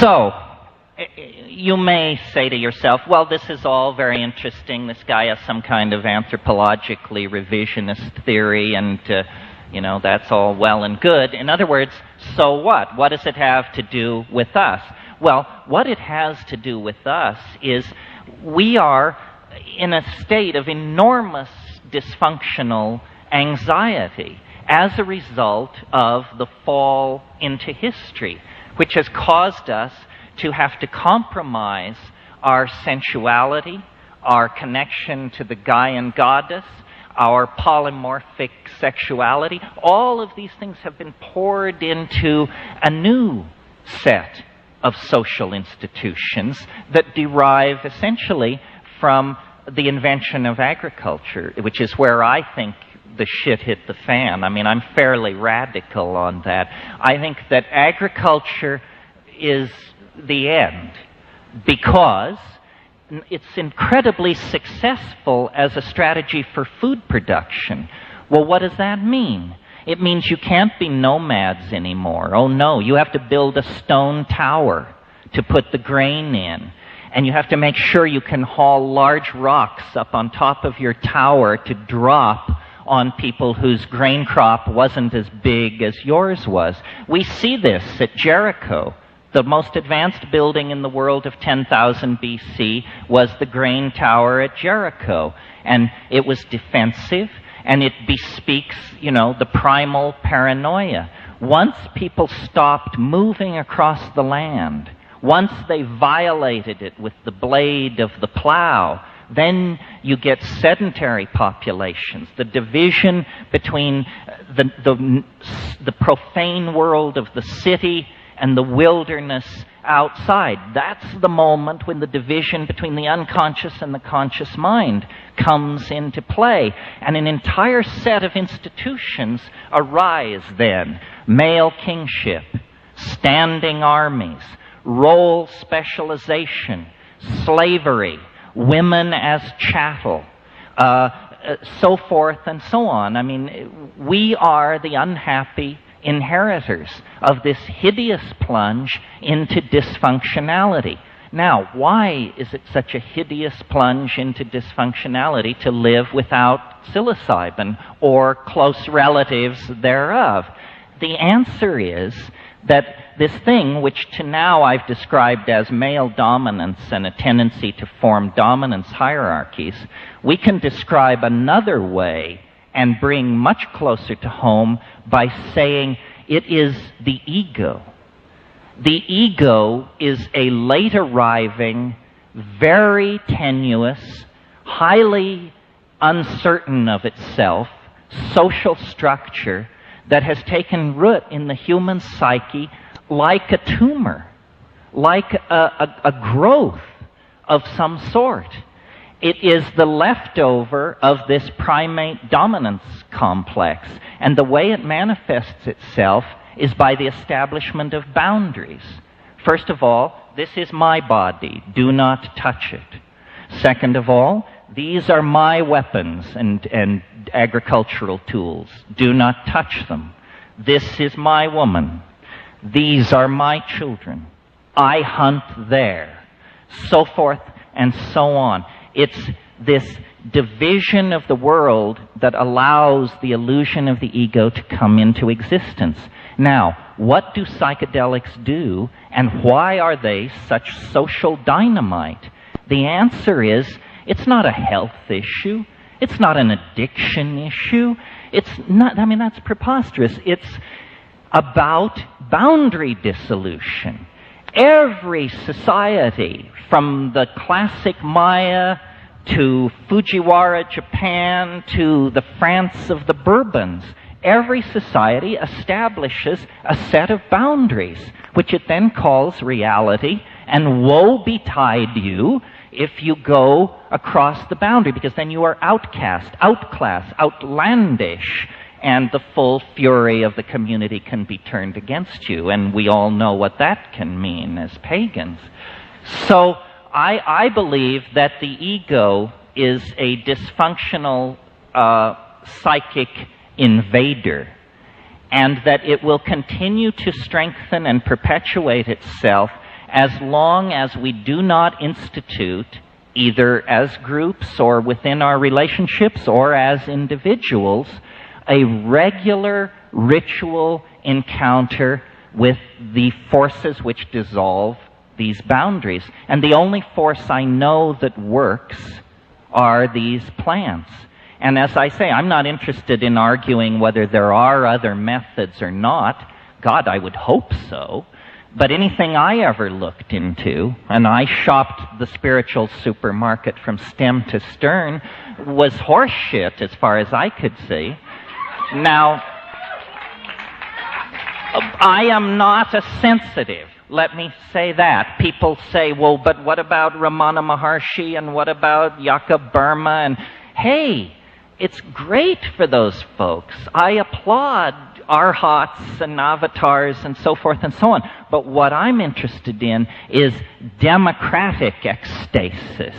So, you may say to yourself, well, this is all very interesting. This guy has some kind of anthropologically revisionist theory, and, that's all well and good. In other words, so what? What does it have to do with us? Well, what it has to do with us is we are in a state of enormous dysfunctional anxiety as a result of the fall into history, which has caused us to have to compromise our sensuality, our connection to the guy and goddess, our polymorphic sexuality. All of these things have been poured into a new set of social institutions that derive essentially from the invention of agriculture, which is where I think the shit hit the fan. I mean, I'm fairly radical on that. I think that agriculture is the end because it's incredibly successful as a strategy for food production. Well, what does that mean? It means you can't be nomads anymore. Oh no, you have to build a stone tower to put the grain in. And you have to make sure you can haul large rocks up on top of your tower to drop on people whose grain crop wasn't as big as yours was. We see this at Jericho. The most advanced building in the world of 10,000 BC was the grain tower at Jericho. And it was defensive, and it bespeaks, the primal paranoia. Once people stopped moving across the land, once they violated it with the blade of the plow, then you get sedentary populations. The division between the profane world of the city and the wilderness outside. That's the moment when the division between the unconscious and the conscious mind comes into play. And an entire set of institutions arise then. Male kingship, standing armies, role specialization, slavery, women as chattel, so forth and so on. I mean, we are the unhappy inheritors of this hideous plunge into dysfunctionality. Now, why is it such a hideous plunge into dysfunctionality to live without psilocybin or close relatives thereof? The answer is that this thing, which to now I've described as male dominance and a tendency to form dominance hierarchies, we can describe another way and bring much closer to home by saying it is the ego. The ego is a late arriving, very tenuous, highly uncertain of itself social structure that has taken root in the human psyche like a tumor, like a growth of some sort. It is the leftover of this primate dominance complex. And the way it manifests itself is by the establishment of boundaries. First of all, this is my body. Do not touch it. Second of all, these are my weapons and agricultural tools. Do not touch them. This is my woman. These are my children. I hunt there. So forth and so on. It's this division of the world that allows the illusion of the ego to come into existence. Now, what do psychedelics do, and why are they such social dynamite? The answer is, it's not a health issue. It's not an addiction issue. It's not, that's preposterous. It's about boundary dissolution. Every society, from the classic Maya to Fujiwara, Japan, to the France of the Bourbons, every society establishes a set of boundaries, which it then calls reality, and woe betide you if you go across the boundary, because then you are outcast, outclassed, outlandish, and the full fury of the community can be turned against you. And we all know what that can mean as pagans. So I believe that the ego is a dysfunctional psychic invader, and that it will continue to strengthen and perpetuate itself as long as we do not institute, either as groups or within our relationships or as individuals, a regular ritual encounter with the forces which dissolve these boundaries. And the only force I know that works are these plants. And as I say, I'm not interested in arguing whether there are other methods or not. God, I would hope so. But anything I ever looked into, and I shopped the spiritual supermarket from stem to stern, was horse shit as far as I could see. Now, I am not a sensitive. Let me say that. People say, well, but what about Ramana Maharshi and what about Jakob Burma? And hey, it's great for those folks. I applaud arhats and avatars and so forth and so on. But what I'm interested in is democratic ecstasis.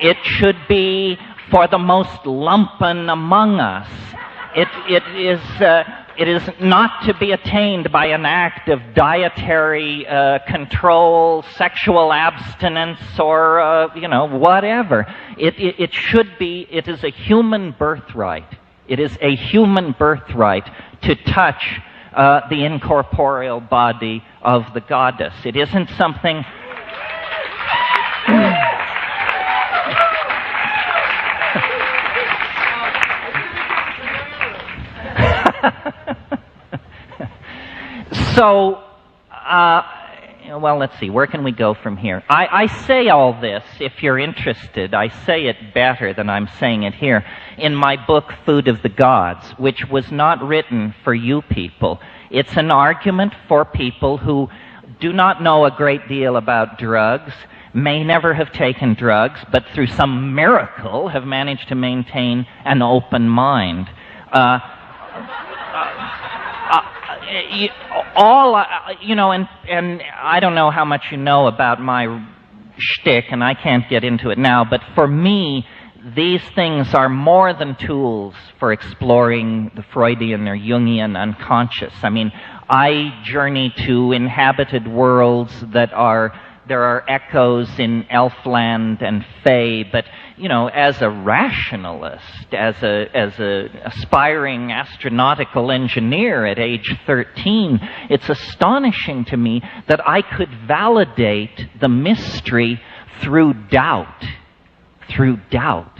It should be for the most lumpen among us. It is not to be attained by an act of dietary control, sexual abstinence, or whatever. It should be. It is a human birthright. It is a human birthright to touch the incorporeal body of the goddess. It isn't something. So, well, let's see. Where can we go from here? I say all this, if you're interested, I say it better than I'm saying it here, in my book, Food of the Gods, which was not written for you people. It's an argument for people who do not know a great deal about drugs, may never have taken drugs, but through some miracle have managed to maintain an open mind. And I don't know how much you know about my shtick, and I can't get into it now, but for me, these things are more than tools for exploring the Freudian or Jungian unconscious. I mean, I journey to inhabited worlds there are echoes in Elfland and Fae, but, as a rationalist, as a aspiring astronautical engineer at age 13, it's astonishing to me that I could validate the mystery through doubt. Through doubt.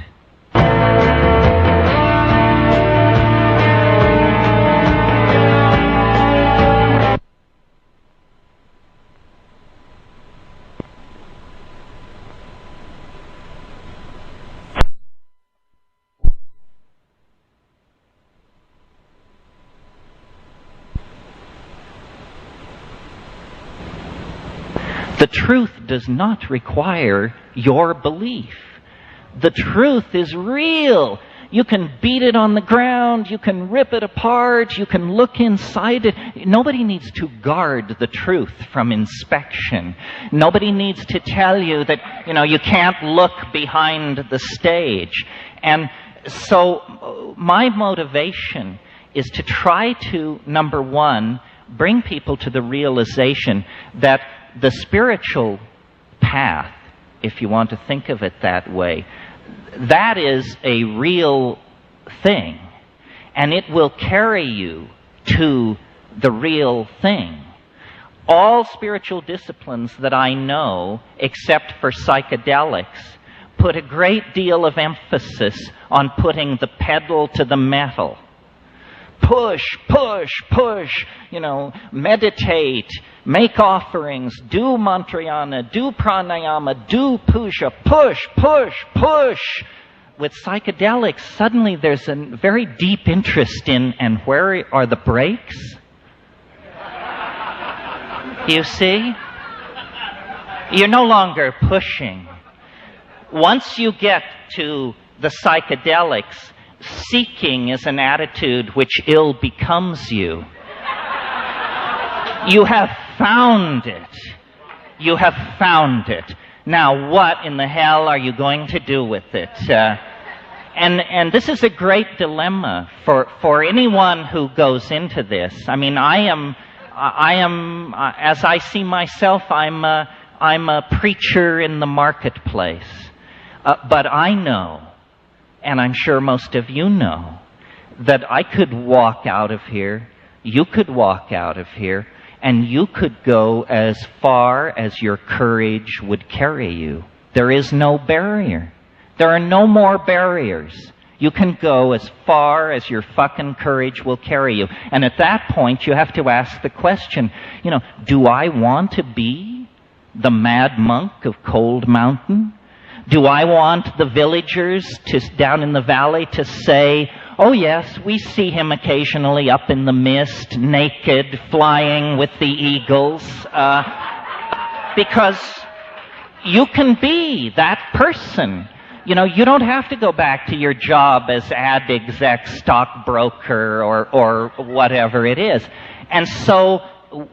The truth does not require your belief. The truth is real. You can beat it on the ground, you can rip it apart, you can look inside it. Nobody needs to guard the truth from inspection. Nobody needs to tell you that, you can't look behind the stage. And so my motivation is to try to, number one, bring people to the realization that the spiritual path, if you want to think of it that way, that is a real thing. And it will carry you to the real thing. All spiritual disciplines that I know, except for psychedelics, put a great deal of emphasis on putting the pedal to the metal. Push, push, push, meditate, make offerings, do mantrayana, do pranayama, do puja, push, push, push. With psychedelics, suddenly there's a very deep interest in, and where are the brakes? You see? You're no longer pushing. Once you get to the psychedelics, seeking is an attitude which ill becomes you. You have found it. You have found it. Now, what in the hell are you going to do with it? And this is a great dilemma for anyone who goes into this. I mean, I am, as I see myself, I'm I'm a preacher in the marketplace. But I know, and I'm sure most of you know, that I could walk out of here, you could walk out of here, and you could go as far as your courage would carry you. There is no barrier. There are no more barriers. You can go as far as your fucking courage will carry you. And at that point, you have to ask the question, do I want to be the mad monk of Cold Mountain? Do I want the villagers down in the valley to say, oh yes, we see him occasionally up in the mist, naked, flying with the eagles, because you can be that person. You don't have to go back to your job as ad exec, stockbroker, or whatever it is. And so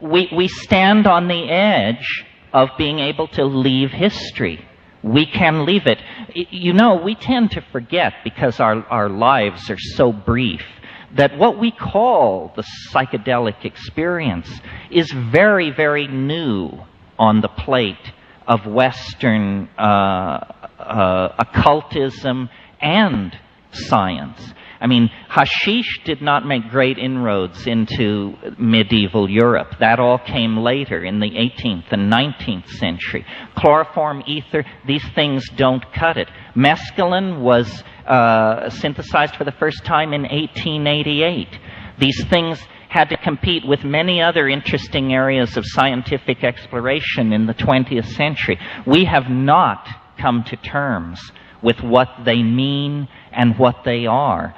we stand on the edge of being able to leave history. We can leave it. We tend to forget, because our lives are so brief, that what we call the psychedelic experience is very, very new on the plate of Western occultism and science. I mean, hashish did not make great inroads into medieval Europe. That all came later in the 18th and 19th century. Chloroform, ether, these things don't cut it. Mescaline was synthesized for the first time in 1888. These things had to compete with many other interesting areas of scientific exploration in the 20th century. We have not come to terms with what they mean and what they are.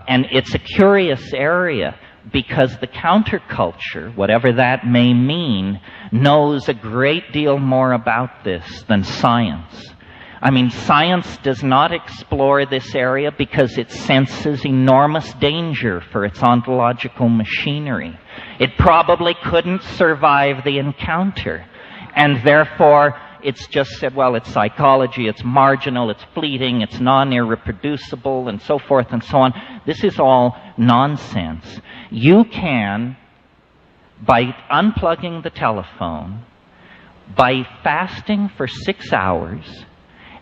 And it's a curious area, because the counterculture, whatever that may mean, knows a great deal more about this than science. I mean, science does not explore this area because it senses enormous danger for its ontological machinery. It probably couldn't survive the encounter, and therefore it's just said, well, it's psychology, it's marginal, it's fleeting, it's non-irreproducible, and so forth and so on. This is all nonsense. You can, by unplugging the telephone, by fasting for 6 hours,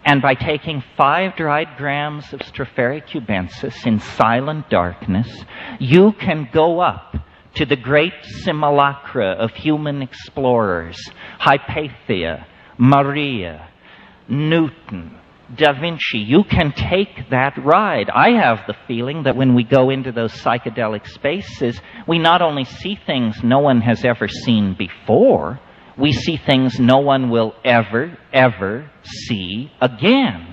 and by taking 5 dried grams of Stropharia cubensis in silent darkness, you can go up to the great simulacra of human explorers, Hypatia, Maria, Newton, Da Vinci. You can take that ride. I have the feeling that when we go into those psychedelic spaces, we not only see things no one has ever seen before, we see things no one will ever see again.